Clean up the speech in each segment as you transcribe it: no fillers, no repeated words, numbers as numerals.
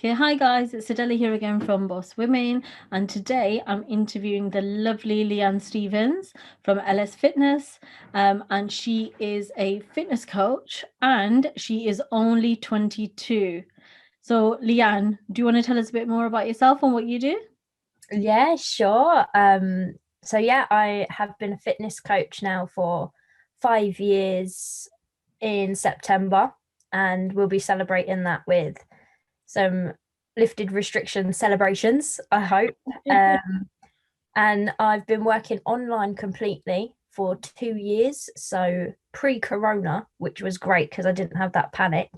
Okay, hi guys, it's Adela here again from Boss Women, and today I'm interviewing the lovely Leighanne Stevens from LS Fitness, and she is a fitness coach and she is only 22. So, Leighanne, do you want to tell us a bit more about yourself and what you do? Yeah, sure. I have been a fitness coach now for 5 years in September, and we'll be celebrating that with some lifted restriction celebrations, I hope. And I've been working online completely for 2 years, so pre-corona, which was great because I didn't have that panic.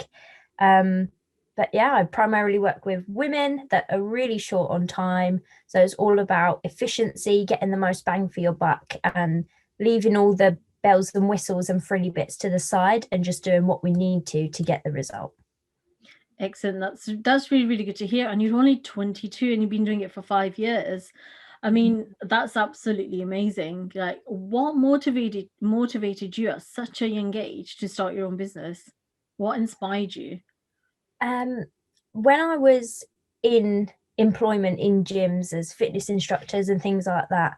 Um, but yeah, I primarily work with women that are really short on time. So it's all about efficiency, getting the most bang for your buck, and leaving all the bells and whistles and frilly bits to the side and just doing what we need to get the result. Excellent. That's really, really good to hear. And you're only 22 and you've been doing it for 5 years. I mean, that's absolutely amazing. Like, what motivated you at such a young age to start your own business? What inspired you? Um, when I was in employment in gyms as fitness instructors and things like that,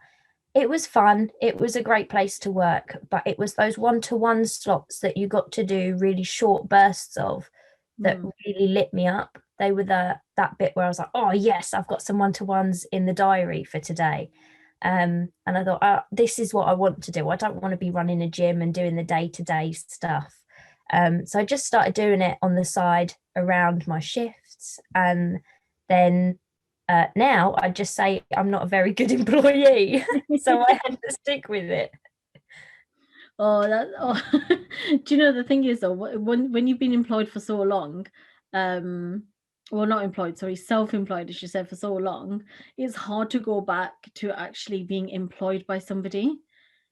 it was fun. It was a great place to work, but it was those one-to-one slots that you got to do really short bursts of that Mm. really lit me up. They were that bit where I was like, oh yes, I've got some one-to-ones in the diary for today. And I thought, this is what I want to do. I don't want to be running a gym and doing the day-to-day stuff. So I just started doing it on the side around my shifts, and then now I just say I'm not a very good employee, so I had to stick with it. Oh, do you know the thing is though, when you've been employed for so long, um, well, not employed, sorry, self-employed, as you said, for so long, it's hard to go back to actually being employed by somebody.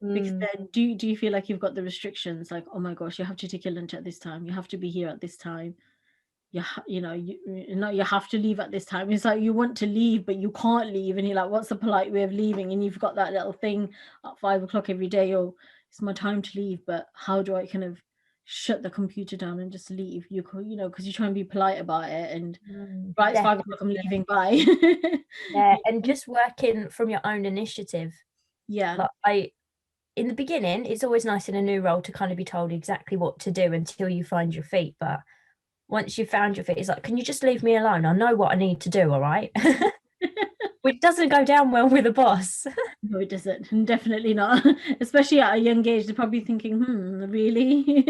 Because Mm, then do you feel like you've got the restrictions, like, oh my gosh, you have to take your lunch at this time, you have to be here at this time, you have to leave at this time. It's like you want to leave, but you can't leave, and you're like, what's the polite way of leaving? And you've got that little thing at 5 o'clock every day. Oh, it's my time to leave, but how do I kind of shut the computer down and just leave? Because you try and be polite about it, and right, it's 5 o'clock, I'm definitely. leaving, bye. Yeah, and just working from your own initiative. Yeah. Like in the beginning, it's always nice in a new role to kind of be told exactly what to do until you find your feet. But once you've found your feet, it's like, can you just leave me alone? I know what I need to do, all right? Which doesn't go down well with a boss. No, it doesn't. Definitely not. Especially at a young age, they're probably thinking, really?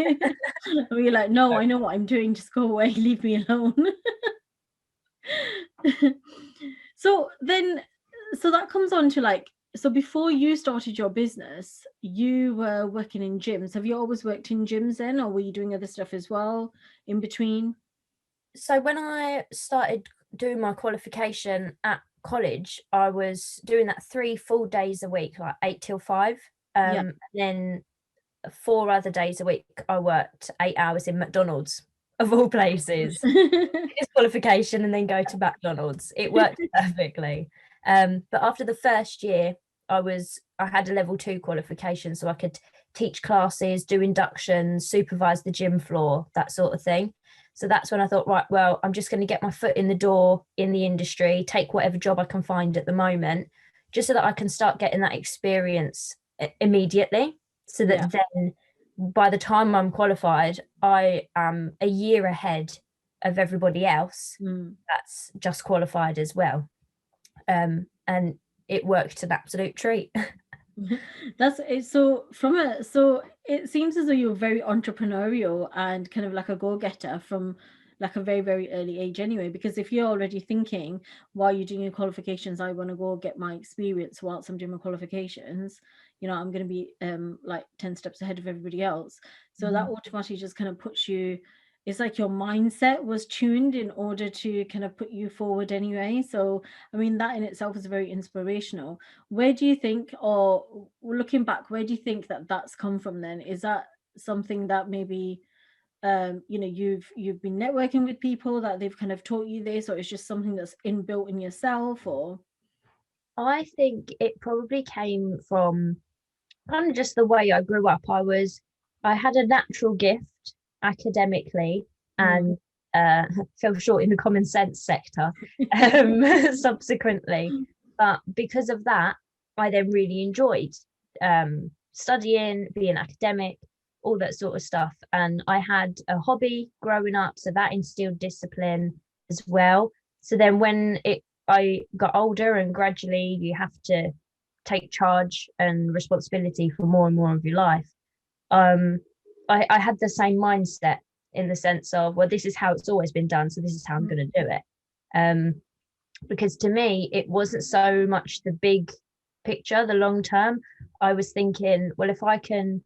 We're like, no, I know what I'm doing. Just go away, leave me alone. So then, so that comes on to like, so before you started your business, you were working in gyms. Have you always worked in gyms then, or were you doing other stuff as well in between? So when I started doing my qualification at college, I was doing that 3 full days a week, like 8 till 5. Yeah. Then 4 other days a week, I worked 8 hours in McDonald's, of all places. His qualification and then go to McDonald's. It worked perfectly. But after the first year, I had a level 2 qualification, so I could teach classes, do inductions, supervise the gym floor, that sort of thing. So that's when I thought, right, well, I'm just going to get my foot in the door in the industry, take whatever job I can find at the moment, just so that I can start getting that experience immediately. So Yeah. that then by the time I'm qualified, I am a year ahead of everybody else Mm. that's just qualified as well. And it worked an absolute treat. That's it. So it seems as though you're very entrepreneurial and kind of like a go-getter from like a very, very early age anyway. Because if you're already thinking while you're doing your qualifications, I want to go get my experience whilst I'm doing my qualifications, I'm going to be like 10 steps ahead of everybody else. So that Mhm. automatically just kind of puts you, it's like your mindset was tuned in order to kind of put you forward anyway. So I mean, that in itself is very inspirational. Where do you think, or looking back, where do you think that that's come from then? Is that something that maybe you've been networking with people that they've kind of taught you this, or it's just something that's inbuilt in yourself, or I think it probably came from kind of just the way I grew up. I had a natural gift academically, mm, and fell short in the common sense sector subsequently. But because of that, I then really enjoyed studying, being academic, all that sort of stuff. And I had a hobby growing up, so that instilled discipline as well. So then when I got older, and gradually you have to take charge and responsibility for more and more of your life, um, I had the same mindset, in the sense of, well, this is how it's always been done, so this is how I'm going to do it. Because to me, it wasn't so much the big picture, the long term. I was thinking, well, if I can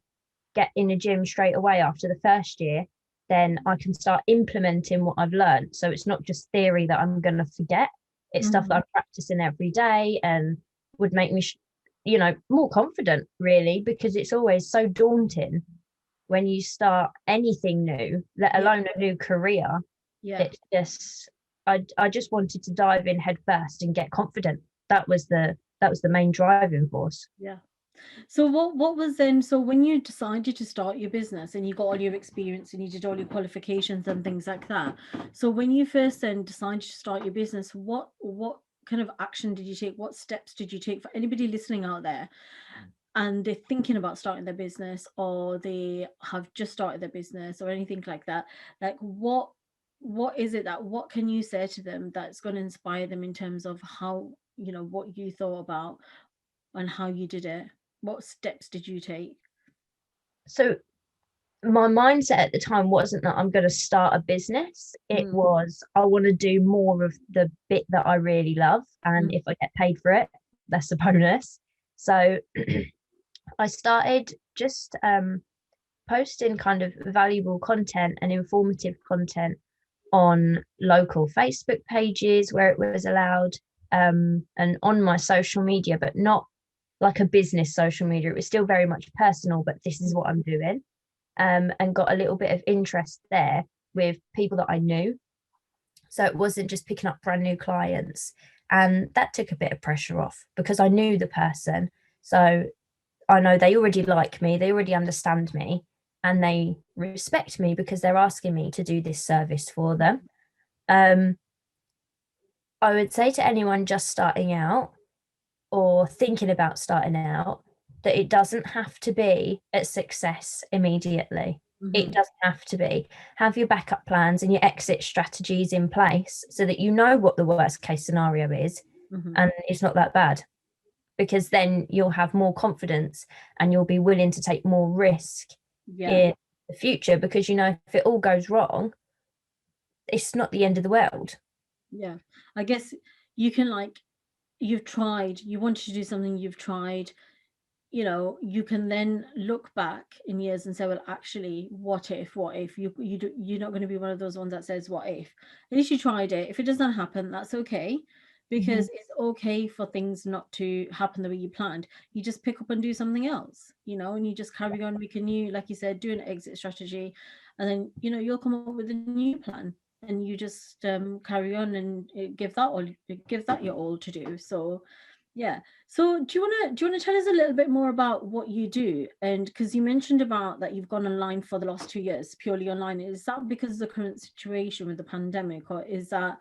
get in a gym straight away after the first year, then I can start implementing what I've learned. So it's not just theory that I'm going to forget. It's stuff that I'm practicing every day, and would make me, more confident, really, because it's always so daunting when you start anything new, let alone a new career. Yeah. It's just, I just wanted to dive in head first and get confident. That was the main driving force. Yeah. So what was then, so when you decided to start your business and you got all your experience and you did all your qualifications and things like that, so when you first then decided to start your business, what kind of action did you take? What steps did you take? For anybody listening out there and they're thinking about starting their business, or they have just started their business or anything like that, like what is it, that what can you say to them that's going to inspire them in terms of how, what you thought about and how you did it? What steps did you take? So my mindset at the time wasn't that I'm going to start a business. It Mm, was, I want to do more of the bit that I really love. And mm, if I get paid for it, that's a bonus. So I started just posting kind of valuable content and informative content on local Facebook pages where it was allowed, and on my social media, but not like a business social media. It was still very much personal, but this is what I'm doing. And got a little bit of interest there with people that I knew. So it wasn't just picking up brand new clients. And that took a bit of pressure off because I knew the person. So I know they already like me, they already understand me, and they respect me because they're asking me to do this service for them. Um, I would say to anyone just starting out or thinking about starting out that it doesn't have to be a success immediately. It mhm, doesn't have to be. Have your backup plans and your exit strategies in place so that you know what the worst case scenario is mhm. and it's not that bad, because then you'll have more confidence and you'll be willing to take more risk Yeah, in the future, because if it all goes wrong, it's not the end of the world. yeah. I guess you can, like, you've tried, you wanted to do something, you've tried, you can then look back in years and say, well, actually, what if you're not going to be one of those ones that says what if. At least you tried it. If it doesn't happen, that's okay, Mhm. because it's okay for things not to happen the way you planned. You just pick up and do something else, and you just carry on making new, like you said, do an exit strategy, and then you'll come up with a new plan, and you just carry on and give that your all to do. So yeah. So do you wanna tell us a little bit more about what you do? And because you mentioned about that you've gone online for the last 2 years, purely online. Is that because of the current situation with the pandemic, or is that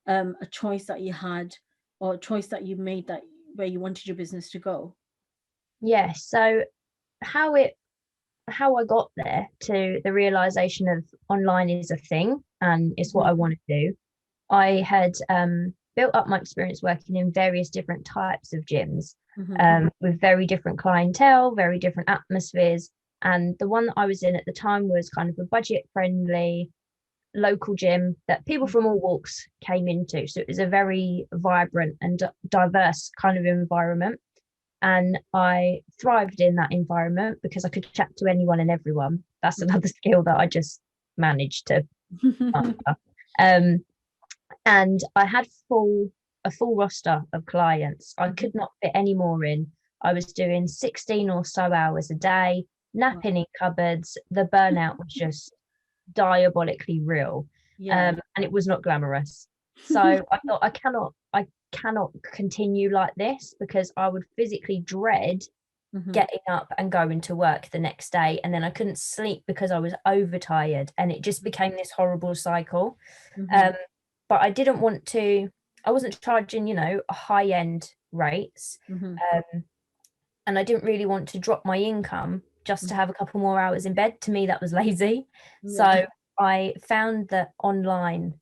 a choice that you had, or a choice that you made, that where you wanted your business to go? Yeah. So how it how I got there to the realization of online is a thing and it's what I Mhm, want to do. I had built up my experience working in various different types of gyms, mhm, with very different clientele, very different atmospheres. And the one that I was in at the time was kind of a budget friendly local gym that people mhm, from all walks came into. So it was a very vibrant and diverse kind of environment. And I thrived in that environment because I could chat to anyone and everyone. That's mhm. another skill that I just managed to master. Um, and I had a full roster of clients. I Mhm. could not fit any more in. I was doing 16 or so hours a day, Wow. napping in cupboards. The burnout was just diabolically real. Yeah. And it was not glamorous. So I thought I cannot continue like this, because I would physically dread getting up and going to work the next day, and then I couldn't sleep because I was overtired, and it just became this horrible cycle. Mhm. um, but I wasn't charging, high end rates, Mhm. um, and I didn't really want to drop my income just to Mhm. have a couple more hours in bed. To me, that was lazy. Yeah. So I found that online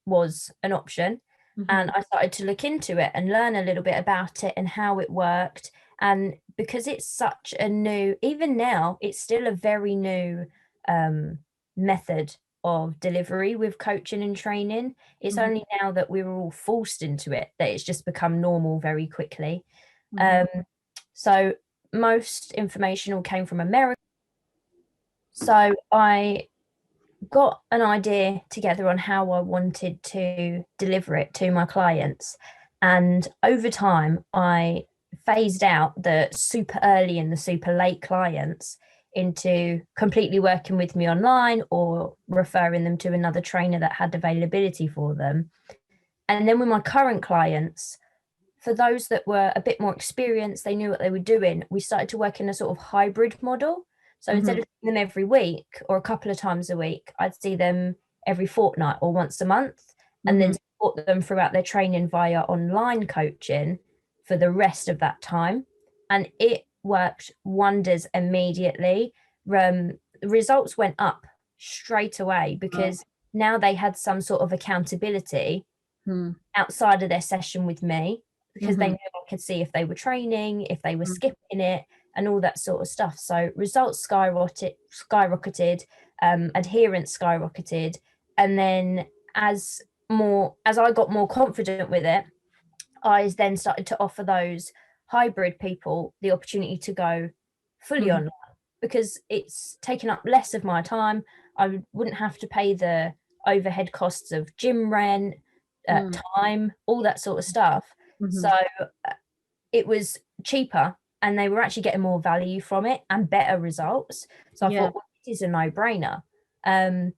was an option, and Mhm. I started to look into it and learn a little bit about it and how it worked. And because it's such a new, even now, it's still a very new method of delivery with coaching and training. It's Mhm. only now that we were all forced into it that it's just become normal very quickly. Mhm. Um, so most information all came from America. So I got an idea together on how I wanted to deliver it to my clients. And over time, I phased out the super early and the super late clients into completely working with me online or referring them to another trainer that had availability for them. And then with my current clients, for those that were a bit more experienced, they knew what they were doing, we started to work in a sort of hybrid model. So instead Mhm. of seeing them every week or a couple of times a week, I'd see them every fortnight or once a month, and then Mhm. support them throughout their training via online coaching for the rest of that time. And it worked wonders immediately. Results went up straight away Wow. because now they had some sort of accountability Mhm. outside of their session with me, because they Mhm. knew I could see if they were training, if they were skipping it, and all that sort of stuff. So results skyrocketed, adherence skyrocketed, and then as I got more confident with it, I then started to offer those hybrid people the opportunity to go fully Mhm. online, because it's taken up less of my time. I wouldn't have to pay the overhead costs of gym rent, Mhm. time, all that sort of stuff. So Mhm. it was cheaper, and they were actually getting more value from it and better results. So I Yeah. thought, well, this is a no-brainer. Um,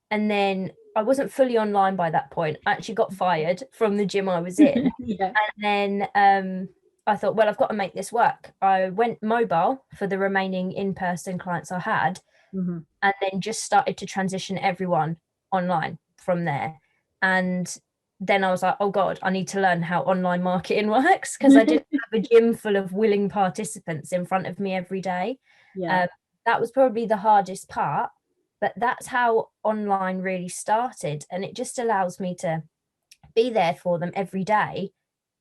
and then I wasn't fully online by that point. I actually got fired from the gym I was in. Yeah. And then I thought, well, I've got to make this work. I went mobile for the remaining in-person clients I had, Mhm. and then just started to transition everyone online from there. And then I was like, oh God, I need to learn how online marketing works, because I didn't have a gym full of willing participants in front of me every day. Yeah. Um, that was probably the hardest part, but that's how online really started. And it just allows me to be there for them every day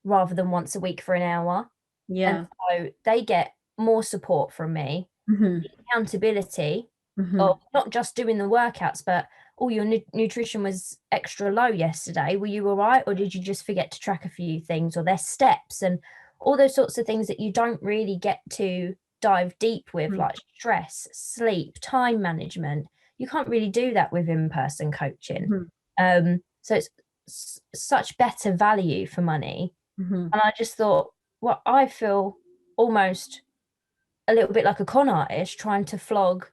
rather than once a week for an hour. And Yeah. so they get more support from me, Mhm. accountability of Mhm. not just doing the workouts, but oh, your nutrition was extra low yesterday. Were you all right? Or did you just forget to track a few things, or their steps and all those sorts of things that you don't really get to dive deep with, Mhm. like stress, sleep, time management? You can't really do that with in-person coaching. Mhm. So it's such better value for money. Mhm. And I just thought, well, I feel almost a little bit like a con artist trying to flog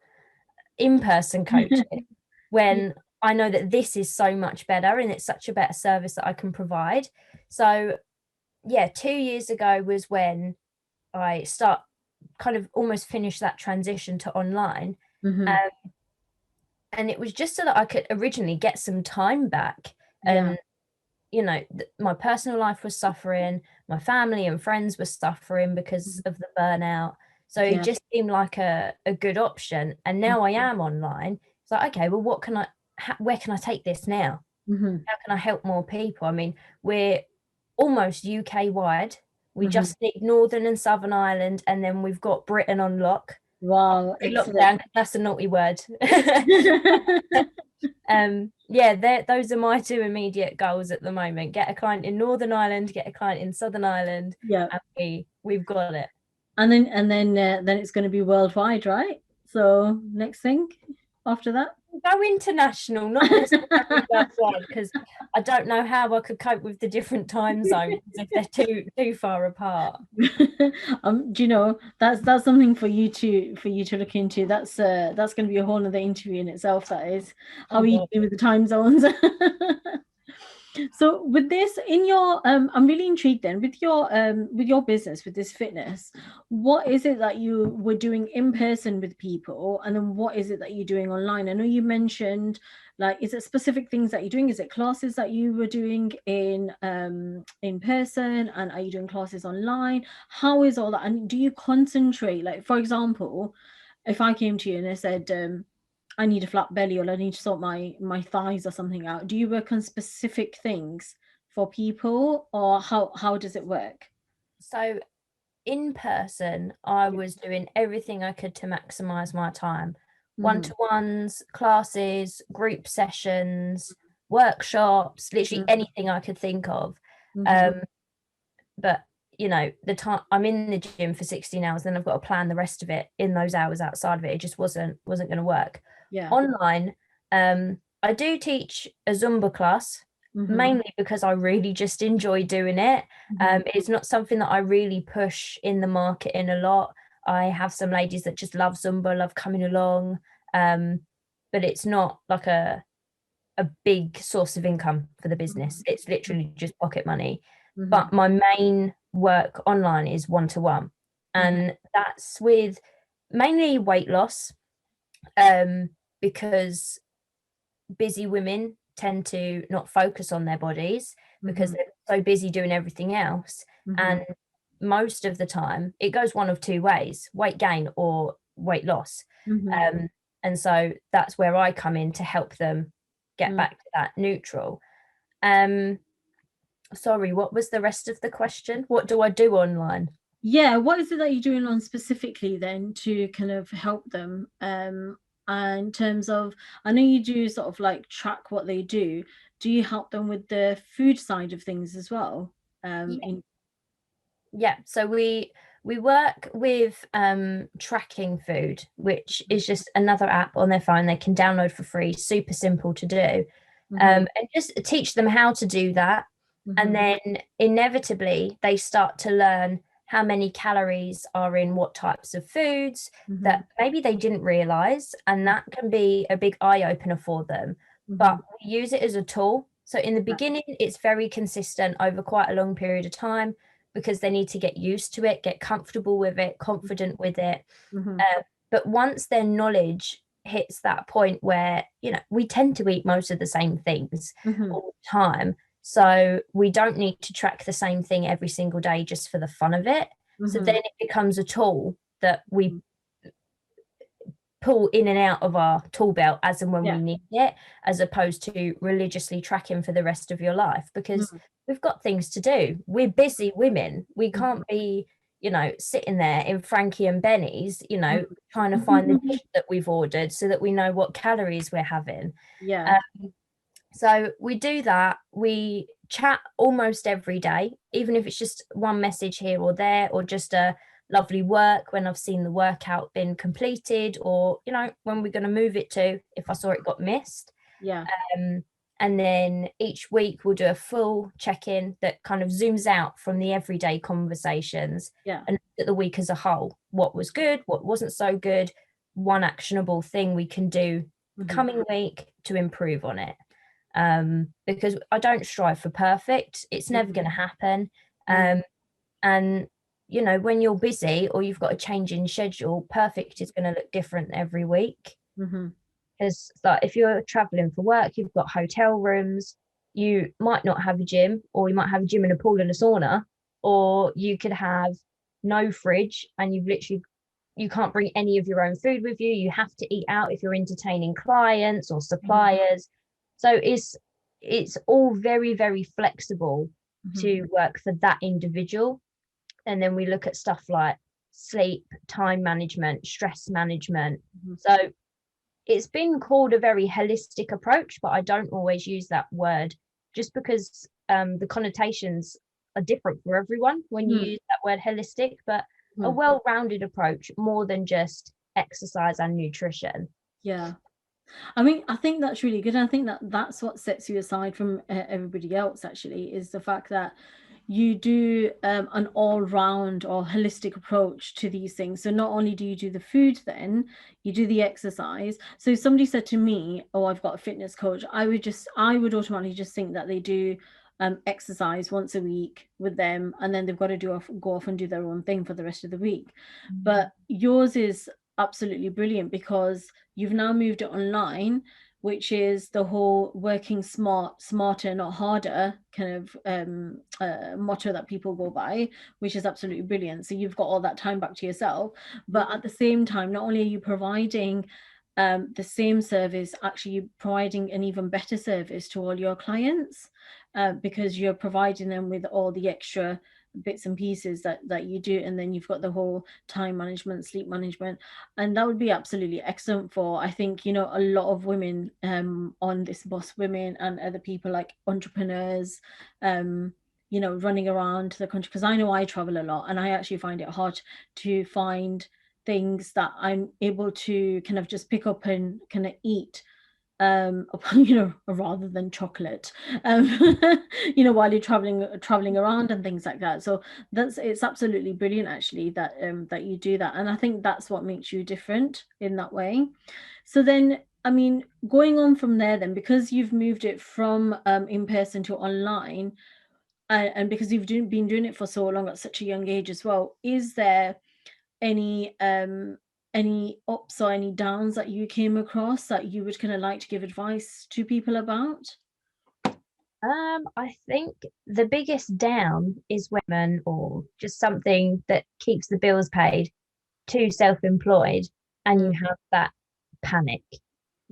in-person coaching Yeah. when I know that this is so much better and it's such a better service that I can provide. So yeah, 2 years ago was when I start kind of almost finished that transition to online. Mhm. Um, and it was just so that I could originally get some time back. Yeah. And my personal life was suffering, my family and friends were suffering because Mhm. of the burnout. So it Yeah. just seemed like a good option. And now I am online. It's like, okay, well, where can I take this now? Mhm. How can I help more people? I mean, we're almost UK wide. We Mhm. just need Northern and Southern Ireland, and then we've got Britain on lock. Wow, excellent. Lockdown, 'cause that's a naughty word. Yeah, those are my two immediate goals at the moment. Get a client in Northern Ireland, get a client in Southern Ireland, Yeah. and we've got it. And then it's going to be worldwide, right? So next thing after that. Go international, not necessarily worldwide, because I don't know how I could cope with the different time zones if they're too far apart. Do you know, that's something for you to look into. That's going to be a whole other interview in itself. That is, how Oh are you God. doing with the time zones? So with this in your I'm really intrigued then with your business with this fitness, what is it that you were doing in person with people and then what is it that you're doing online? I know you mentioned like is it specific things that you're doing? Is it classes that you were doing in person and are you doing classes online? How is all that? And do you concentrate like for example, if I came to you and I said I need a flat belly or I need to sort my thighs or something out. Do you work on specific things for people or how does it work? So in person, I Yeah. was doing everything I could to maximize my time. Mm-hmm. One-to-ones, classes, group sessions, workshops, literally anything I could think of. Mm-hmm. Um, but the time I'm in the gym for 16 hours, then I've got to plan the rest of it in those hours outside of it. It just wasn't going to work. Yeah. Online, I do teach a Zumba class, Mm-hmm. mainly because I really just enjoy doing it. Mm-hmm. It's not something that I really push in the market in a lot. I have some ladies that just love Zumba, love coming along, um, but it's not like a big source of income for the business. It's literally just pocket money. Mm-hmm. But my main work online is one-to-one, Mm-hmm. and that's with mainly weight loss, um, because busy women tend to not focus on their bodies because Mm-hmm. they're so busy doing everything else. Mm-hmm. And most of the time, it goes one of two ways: weight gain or weight loss. Mm-hmm. Um, and so that's where I come in to help them get back to that neutral. Um, Sorry, what was the rest of the question? What do I do online? Yeah, what is it that you're doing on specifically then to kind of help them? And in terms of, I know you do sort of like track what they do. Do you help them with the food side of things as well? Yeah, In yeah. So we work with tracking food, which is just another app on their phone they can download for free, super simple to do. mm-hmm. And just teach them how to do that. And Mm-hmm. then inevitably they start to learn how many calories are in what types of foods Mm-hmm. that maybe they didn't realize. And that can be a big eye opener for them. Mm-hmm. But we use it as a tool. So in the beginning, it's very consistent over quite a long period of time because they need to get used to it, get comfortable with it, confident with it. Mm-hmm. Uh, but once their knowledge hits that point where, we tend to eat most of the same things Mm-hmm. all the time. So we don't need to track the same thing every single day just for the fun of it. So Mm-hmm. then it becomes a tool that we Mm-hmm. pull in and out of our tool belt as and when Yeah. we need it, as opposed to religiously tracking for the rest of your life because Mm-hmm. we've got things to do. We're busy women. We Mm-hmm. can't be, sitting there in Frankie and Benny's, trying to find the Mm-hmm. dish that we've ordered so that we know what calories we're having. Yeah. Um, so we do that. We chat almost every day, even if it's just one message here or there, or just a lovely work when I've seen the workout been completed, or when we're going to move it to if I saw it got missed. Yeah. Um, and then each week we'll do a full check-in that kind of zooms out from the everyday conversations Yeah. and look at the week as a whole. What was good, what wasn't so good, one actionable thing we can do the Mm-hmm. coming week to improve on it. Because I don't strive for perfect. It's never Mm-hmm. going to happen. Mm-hmm. And when you're busy or you've got a change in schedule, perfect is going to look different every week. Mm-hmm. Because like if you're traveling for work, you've got hotel rooms, you might not have a gym, or you might have a gym and a pool and a sauna, or you could have no fridge and you can't bring any of your own food with you. You have to eat out if you're entertaining clients or Mm-hmm. suppliers. So it's all very, very flexible Mm-hmm. to work for that individual. And then we look at stuff like sleep, time management, stress management. Mm-hmm. So it's been called a very holistic approach, but I don't always use that word just because the connotations are different for everyone when you use that word holistic, but a Mm-hmm. well-rounded approach more than just exercise and nutrition. Yeah. I mean, I think that's really good. I think that that's what sets you aside from everybody else, actually, is the fact that you do an all-round or holistic approach to these things. So not only do you do the food, then you do the exercise. So if somebody said to me, "Oh, I've got a fitness coach," I would automatically just think that they do exercise once a week with them, and then they've got to go off and do their own thing for the rest of the week. Mm. But yours is absolutely brilliant because you've now moved it online, which is the whole working smarter, not harder kind of motto that people go by, which is absolutely brilliant. So you've got all that time back to yourself, but at the same time, not only are you providing the same service, actually you're providing an even better service to all your clients, because you're providing them with all the extra bits and pieces that you do, and then you've got the whole time management, sleep management, and that would be absolutely excellent for, I think, you know, a lot of women on this Boss Women and other people like entrepreneurs, you know, running around the country, because I know I travel a lot and I actually find it hard to find things that I'm able to kind of just pick up and kind of eat, you know, rather than chocolate, um you know, while you're traveling around and things like that. So it's absolutely brilliant actually that that you do that, and I think that's what makes you different in that way. So then, I mean, going on from there then, because you've moved it from in person to online, and because you've been doing it for so long at such a young age as well, is there any ups or any downs that you came across that you would kind of like to give advice to people about? I think the biggest down is women, or just something that keeps the bills paid, too self-employed, and Mm, you have that panic.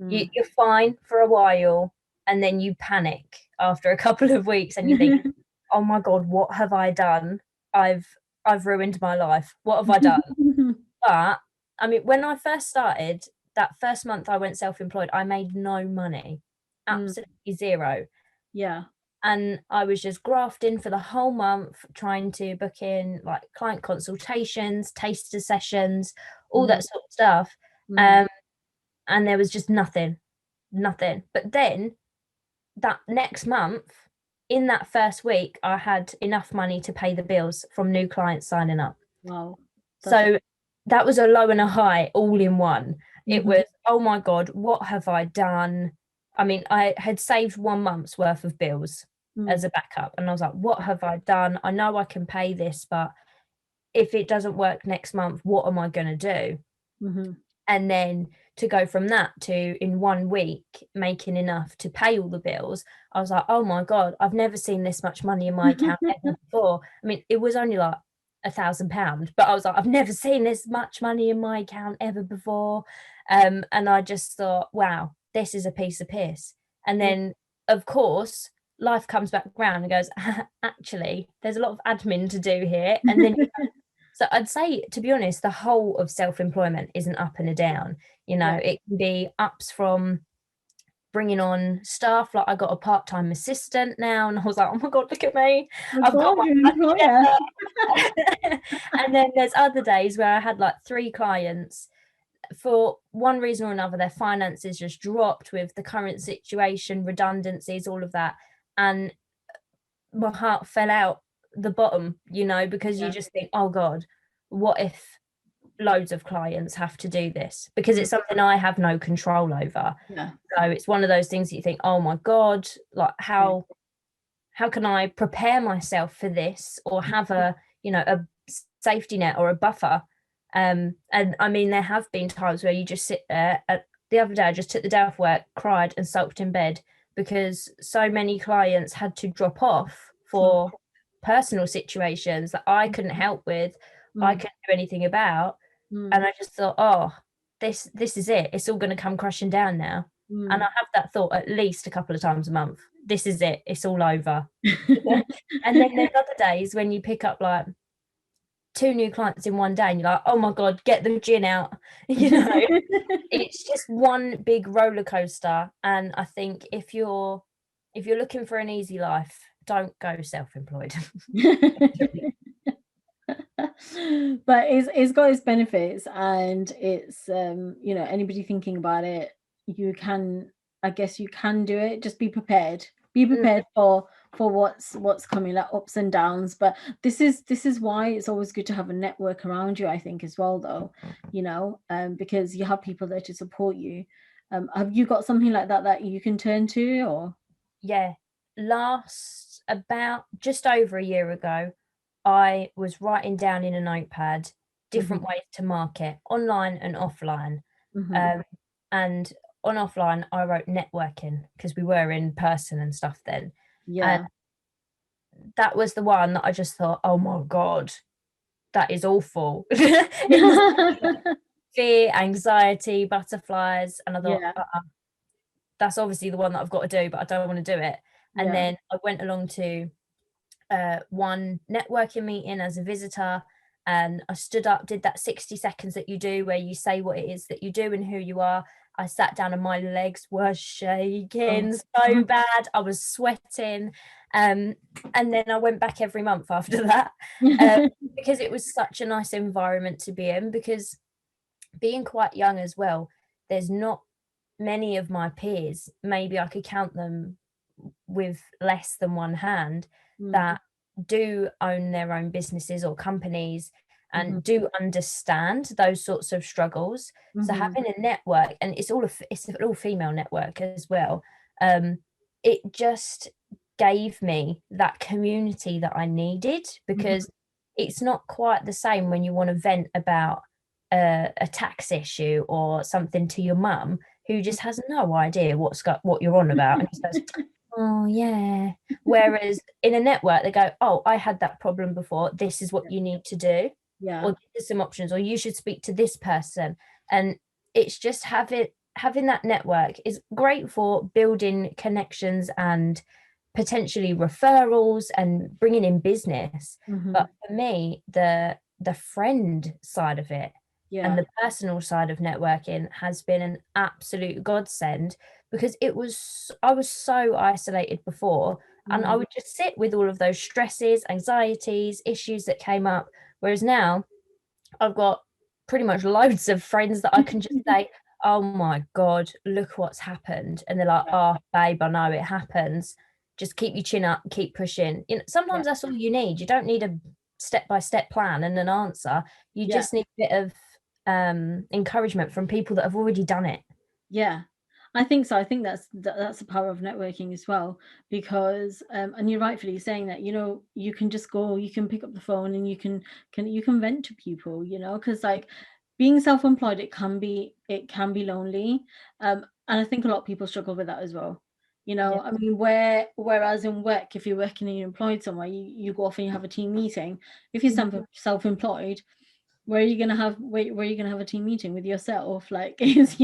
mm. You're fine for a while, and then you panic after a couple of weeks, and you think, "Oh my God, what have I done? I've I've ruined my life. What have I done?" But I mean, when I first started, that first month I went self-employed, I made no money, Mm, absolutely zero. yeah. And I was just grafting for the whole month, trying to book in like client consultations, taster sessions, all Mhm, that sort of stuff. mhm. Um, and there was just nothing, nothing. But then that next month, in that first week, I had enough money to pay the bills from new clients signing up. Wow. That's So that was a low and a high all in one. It mhm, was, oh my God, what have I done? I mean, I had saved 1 month's worth of bills mm, as a backup. And I was like, what have I done? I know I can pay this, but if it doesn't work next month, what am I going to do? mhm. And then to go from that to in 1 week making enough to pay all the bills, I was like, oh my God, I've never seen this much money in my account ever before. I mean, it was only like £1,000, but I was like, I've never seen this much money in my account ever before. And I just thought, wow, this is a piece of piss. And Yeah. then, of course, life comes back around and goes, actually, there's a lot of admin to do here. And then so I'd say, to be honest, the whole of self-employment is an up and a down. You know, Yeah. it can be ups from bringing on staff. Like I got a part-time assistant now, and I was like, oh my God, look at me. Oh I've got God, you're an my employer. life together. And then there's other days where I had like 3 clients. For one reason or another, their finances just dropped with the current situation, redundancies, all of that. And my heart fell out the bottom, you know, because you Yeah. just think, oh God, what if loads of clients have to do this? Because Mm, it's something I have no control over. yeah. So it's one of those things that you think, oh my God, like Yeah. how can I prepare myself for this, or have a, you know, a safety net or a buffer? And I mean, there have been times where you just sit there. The other day, I just took the day off work, cried, and sulked in bed because so many clients had to drop off Oh. for personal situations that I couldn't help with, I Mm, couldn't do anything about. mm, And I just thought, oh, this is it. It's all going to come crashing down now. And I mm. have that thought at least a couple of times a month. This is it. It's all over. And then there's other days when you pick up like 2 new clients in one day and you're like, oh my God, get the gin out. You know, it's just one big roller coaster. And I think if you're looking for an easy life, don't go self-employed. But it's got its benefits, and it's you know, anybody thinking about it, you can, I guess you can do it. Just be Mm, prepared for what's coming, like ups and downs. But this is why it's always good to have a network around you, I think, as well, though, you know, because you have people there to support you. Have you got something like that that you can turn to, or yeah. Last about just over a year ago, I was writing down in a notepad different Mhm. ways to market online and offline. Mhm. Um, and on offline, I wrote networking because we were in person and stuff then. And Yeah. that was the one that I just thought, oh my God, that is awful. It was fear, anxiety, butterflies. And I thought, Yeah. that's obviously the one that I've got to do, but I don't want to do it. And Yeah. then I went along to one networking meeting as a visitor, and I stood up, did that 60 seconds that you do where you say what it is that you do and who you are. I sat down and my legs were Oh. shaking so bad. I was sweating. Um, and then I went back every month after that, uh, because it was such a nice environment to be in, because being quite young as well, there's not many of my peers, maybe I could count them with less than one hand, Mm. that do own their own businesses or companies Mhm. and do understand those sorts of struggles. So Mhm. having a network, and it's an all female network as well, um, it just gave me that community that I needed, Mhm. because it's not quite the same when you want to vent about a tax issue or something to your mum, who just has no idea what you're on about, and just goes, "Oh yeah." Whereas in a network, they go, "Oh, I had that problem before. This is what you need to do, Yeah. or these are some options, or you should speak to this person." And it's just having that network is great for building connections and potentially referrals and bringing in business. Mhm. But for me, the friend side of it and Yeah. the personal side of networking has been an absolute godsend, because I was so isolated before, and I Mm. would just sit with all of those stresses, anxieties, issues that came up. Whereas now I've got pretty much loads of friends that I can just say, "Oh my God, look what's happened." And they're like, "Oh, babe, I know it happens. Just keep your chin up, keep pushing." Yeah. Sometimes that's all you need. You don't need a step-by-step plan and an answer. You Yeah. just need a bit of encouragement from people that have already done it. Yeah, I think so. I think that's the power of networking as well, because and you're rightfully saying that, you can just go, you can pick up the phone and you can vent to people, because like being self-employed, it can be lonely, and I think a lot of people struggle with that as well. Yeah. I mean, whereas in work, if you're working and you're employed somewhere, you go off and you have a team meeting. If you're self-employed, where are you gonna have a team meeting with yourself? Like, is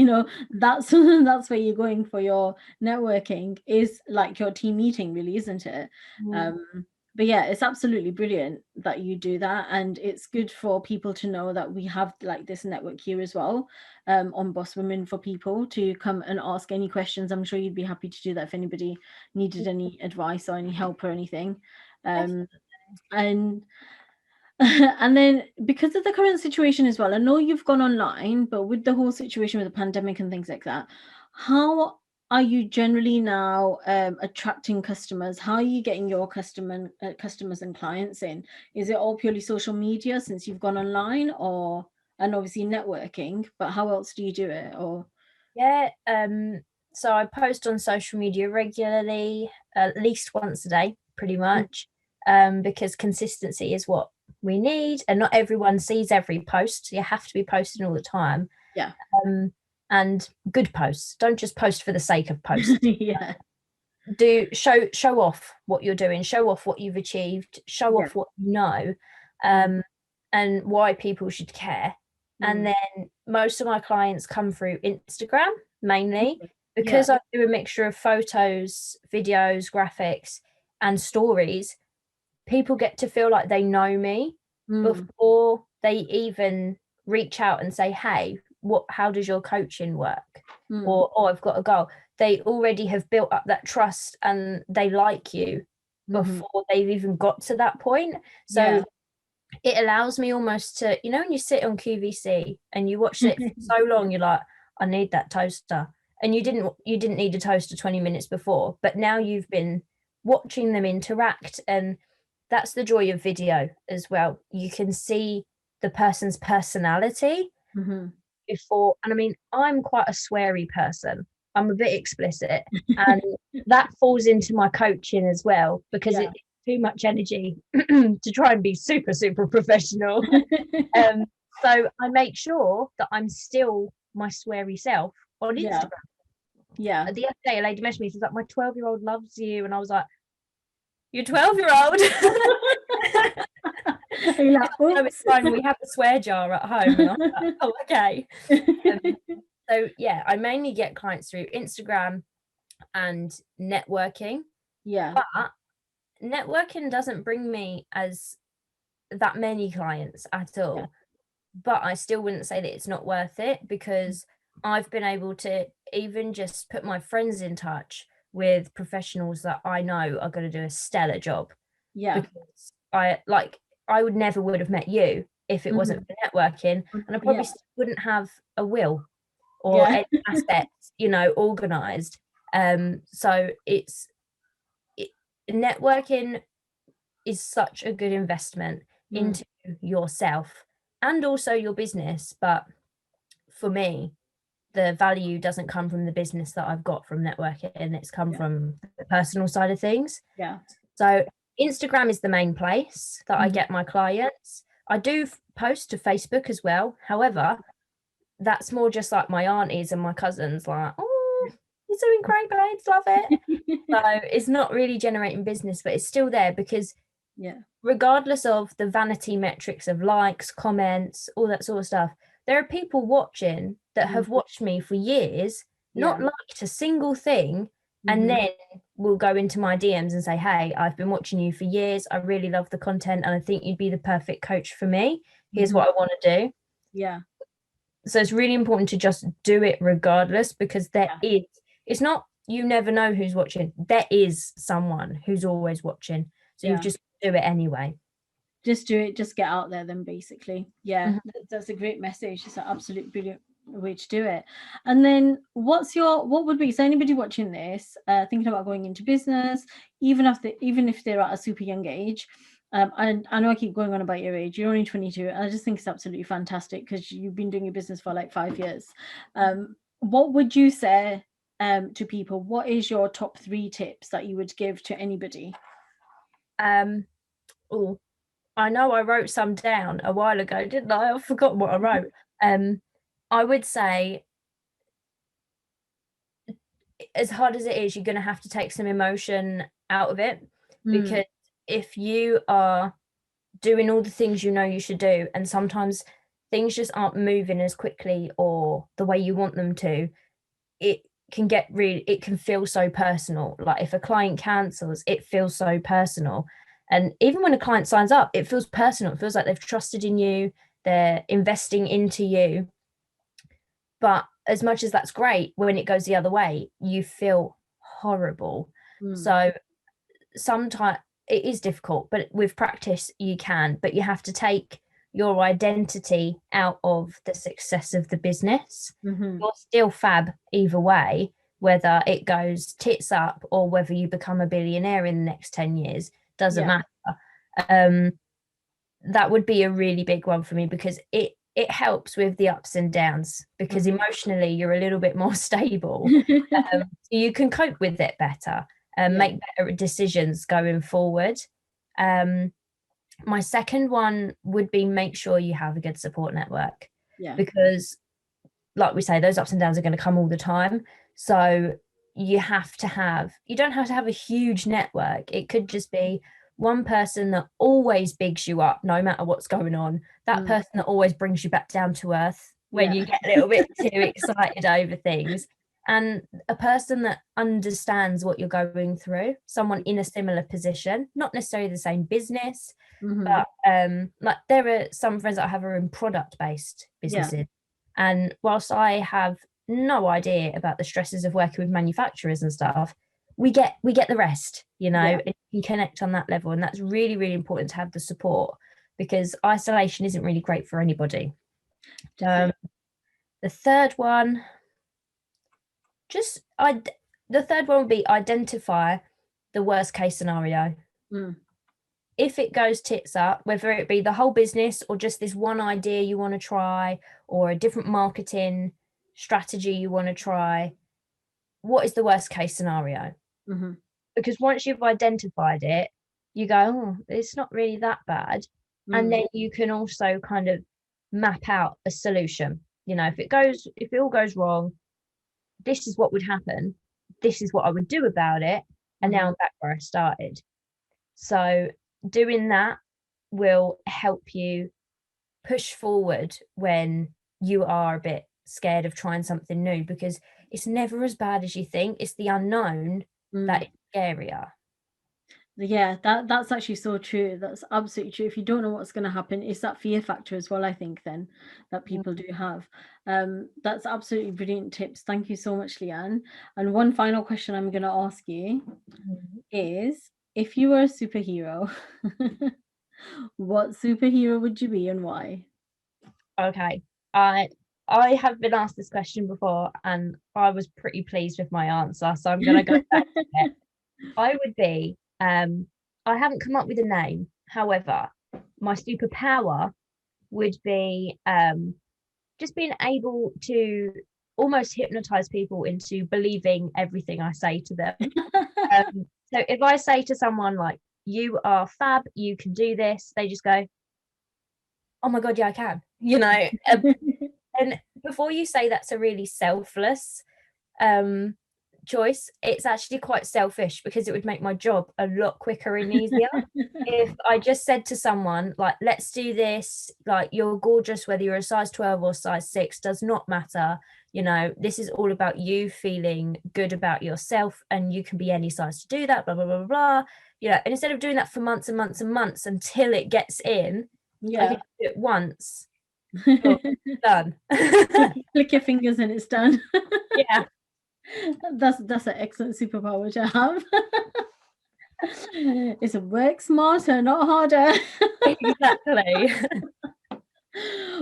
that's that's where you're going for your networking, is like your team meeting, really, isn't it? Mm. But yeah, it's absolutely brilliant that you do that, and it's good for people to know that we have like this network here as well, on Boss Women, for people to come and ask any questions. I'm sure you'd be happy to do that if anybody needed any advice or any help or anything. um and And then, because of the current situation as well, I know you've gone online, but with the whole situation with the pandemic and things like that, how are you generally now attracting customers? How are you getting your customers and clients in? Is it all purely social media since you've gone online, or and obviously networking? But how else do you do it? Or Yeah, so I post on social media regularly, at least once a day, pretty Mm. much, because consistency is what we need, and not everyone sees every post. So you have to be posting all the time, Yeah, um, and good posts. Don't just post for the sake of post. yeah, Do show off what you're doing, show off what you've achieved, show yeah, off what you know, mm, um, and why people should care. And mm, then most of my clients come through Instagram mainly, okay, yeah, because I do a mixture of photos, videos, graphics, and stories. People get to feel like they know me mm, before they even reach out and say, "Hey, how does your coaching work?" mm, Or, "Oh, I've got a goal." They already have built up that trust and they like you hmm, before they've even got to that point. yeah, So it allows me almost to, when you sit on QVC and you watch it for so long, you're like, "I need that toaster." And you didn't need a toaster 20 minutes before, but now you've been watching them interact, and that's the joy of video as well. You can see the person's personality hmm, before. And I mean, I'm quite a sweary person. I'm a bit explicit, and that falls into my coaching as well, because Yeah. it's too much energy to try and be super, super professional. So I make sure that I'm still my sweary self on Yeah. Instagram. Yeah. The other day, a lady messaged me, she's like, my 12-year-old loves you. And I was like, your 12-year-old? You're like, No, it's oops. fine. We have a swear jar at home. And I was like, oh, okay. So yeah, I mainly get clients through Instagram and networking, Yeah. but networking doesn't bring me as that many clients at Yeah. all. But I still wouldn't say that it's not worth it, because I've been able to even just put my friends in touch with professionals that I know are going to do a stellar job, Yeah. because I would have met you if it wasn't Mhm. for networking, and I Yeah. probably still wouldn't have a will or Yeah. any assets, organized. So it, networking is such a good investment Mm. into yourself and also your business. But for me, the value doesn't come from the business that I've got from networking, it's come Yeah. from the personal side of things. Yeah. So Instagram is the main place that I Mhm. get my clients. I do post to Facebook as well. However, that's more just like my aunties and my cousins, like, oh, you're doing great, babes, love it. So it's not really generating business, but it's still there, because Yeah. regardless of the vanity metrics of likes, comments, all that sort of stuff, there are people watching that Mhm. have watched me for years, not Yeah. liked a single thing, and Mhm. then will go into my DMs and say, hey, I've been watching you for years. I really love the content and I think you'd be the perfect coach for me. Here's Mhm. what I want to do. Yeah. So it's really important to just do it regardless, because Yeah. it's not, you never know who's watching. There is someone who's always watching. So you've Yeah. just do it anyway. Just do it, just get out there then, basically. Yeah, Mhm. that's a great message. It's an absolute brilliant way to do it. And then what would be, so anybody watching this, thinking about going into business, even if they're at a super young age, and I know I keep going on about your age, you're only 22, and I just think it's absolutely fantastic because you've been doing your business for like 5 years. What would you say to people? What is your top 3 tips that you would give to anybody? Um, oh, I know I wrote some down a while ago, didn't I? I've forgotten what I wrote. I would say, as hard as it is, you're going to have to take some emotion out of it, Mm, because if you are doing all the things you know you should do, and sometimes things just aren't moving as quickly or the way you want them to, it it can feel so personal. Like if a client cancels, it feels so personal. And even when a client signs up, it feels personal. It feels like they've trusted in you, they're investing into you. But as much as that's great, when it goes the other way, you feel horrible. mm, So sometimes it is difficult, but with practice you can. But you have to take your identity out of the success of the business. mhm. You're still fab either way, whether it goes tits up or whether you become a billionaire in the next 10 years, doesn't Yeah. matter. um that would be a really big one for me, because it helps with the ups and downs, because Mhm. emotionally you're a little bit more stable. So you can cope with it better and Yeah. make better decisions going forward. um my second one would be, make sure you have a good support network, Yeah. because like we say, those ups and downs are going to come all the time. So you don't have to have a huge network. It could just be one person that always bigs you up no matter what's going on, that Mm. person that always brings you back down to earth when Yeah. you get a little bit too excited over things, and a person that understands what you're going through, someone in a similar position, not necessarily the same business, Mhm. but like there are some friends that I have are in product based Yeah. businesses, and whilst I have no idea about the stresses of working with manufacturers and stuff, we get the rest, Yeah. and you can connect on that level. And that's really, really important to have the support, because isolation isn't really great for anybody. Definitely. Um, the third one, just I the third one would be identify the worst case scenario. Mm. If it goes tits up, whether it be the whole business or just this one idea you want to try, or a different marketing strategy you want to try, what is the worst case scenario? Mm-hmm. Because once you've identified it, you go, oh, it's not really that bad. And Mm. then you can also kind of map out a solution. You know, if it all goes wrong, this is what would happen. This is what I would do about it. And now Mm-hmm. I'm back where I started. So doing that will help you push forward when you are a bit scared of trying something new, because it's never as bad as you think. It's the unknown that Mm. is scarier. Yeah, that's actually so true. That's absolutely true. If you don't know what's going to happen, it's that fear factor as well, I think, then that people do have. That's absolutely brilliant tips. Thank you so much, Leighanne. And one final question I'm going to ask you Mhm. is, if you were a superhero, what superhero would you be and why? Okay. I I have been asked this question before and I was pretty pleased with my answer, so I'm gonna go back to it. I would be, I haven't come up with a name. However, my superpower would be just being able to almost hypnotize people into believing everything I say to them. So if I say to someone like, you are fab, you can do this, they just go, oh my God, yeah, I can. You know, and before you say that's a really selfless um choice, it's actually quite selfish, because it would make my job a lot quicker and easier if I just said to someone like, let's do this, like, you're gorgeous whether you're a size 12 or size 6, does not matter. You know, this is all about you feeling good about yourself, and you can be any size to do that, blah blah blah blah, blah. You know, and instead of doing that for months and months and months until it gets in, I can Yeah. do it once. Boom, done. Click your fingers and it's done. Yeah. That's an excellent superpower to have. It's a work smarter, not harder. Exactly.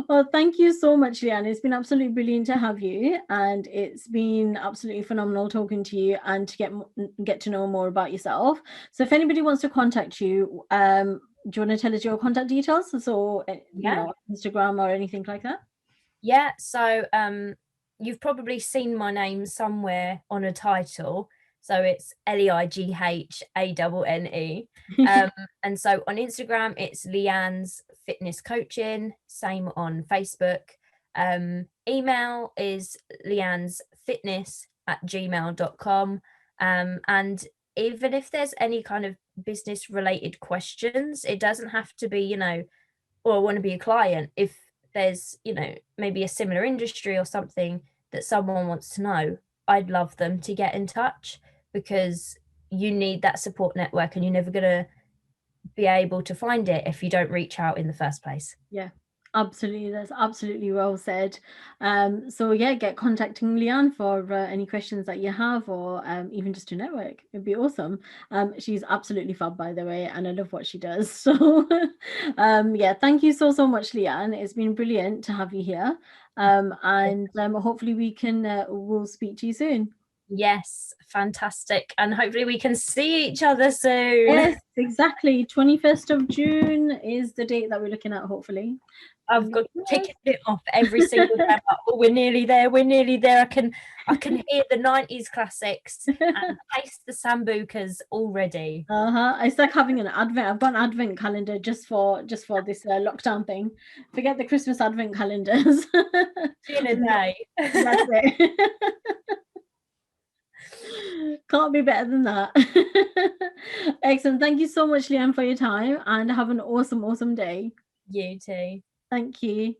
Well, thank you so much, Leighanne. It's been absolutely brilliant to have you, and it's been absolutely phenomenal talking to you and to get to know more about yourself. So, if anybody wants to contact you, do you want to tell us your contact details? So, Yeah. Instagram or anything like that? Yeah. So you've probably seen my name somewhere on a title. So it's Leighanne. And so on Instagram, it's Leighanne's Fitness Coaching, same on Facebook. Email is leighannesfitness@gmail.com. And even if there's any kind of business related questions, it doesn't have to be, you know, or I want to be a client. If there's, you know, maybe a similar industry or something that someone wants to know, I'd love them to get in touch, because you need that support network and you're never going to be able to find it if you don't reach out in the first place. Yeah, absolutely. That's absolutely well said. So yeah, get contacting Leighanne for any questions that you have, or even just to network. It'd be awesome. She's absolutely fab, by the way, and I love what she does. So yeah, thank you so much, Leighanne. It's been brilliant to have you here. And hopefully we'll speak to you soon. Yes, fantastic. And hopefully we can see each other soon. Yes, exactly. 21st of June is the date that we're looking at, hopefully. I've got ticking it off every single time. Oh, we're nearly there. We're nearly there. I can hear the 90s classics and taste the sambucas already. It's like having an advent. I've got an advent calendar just for this lockdown thing. Forget the Christmas advent calendars. In a day. That's it. Can't be better than that. Excellent. Thank you so much, Leighanne, for your time, and have an awesome, awesome day. You too. Thank you.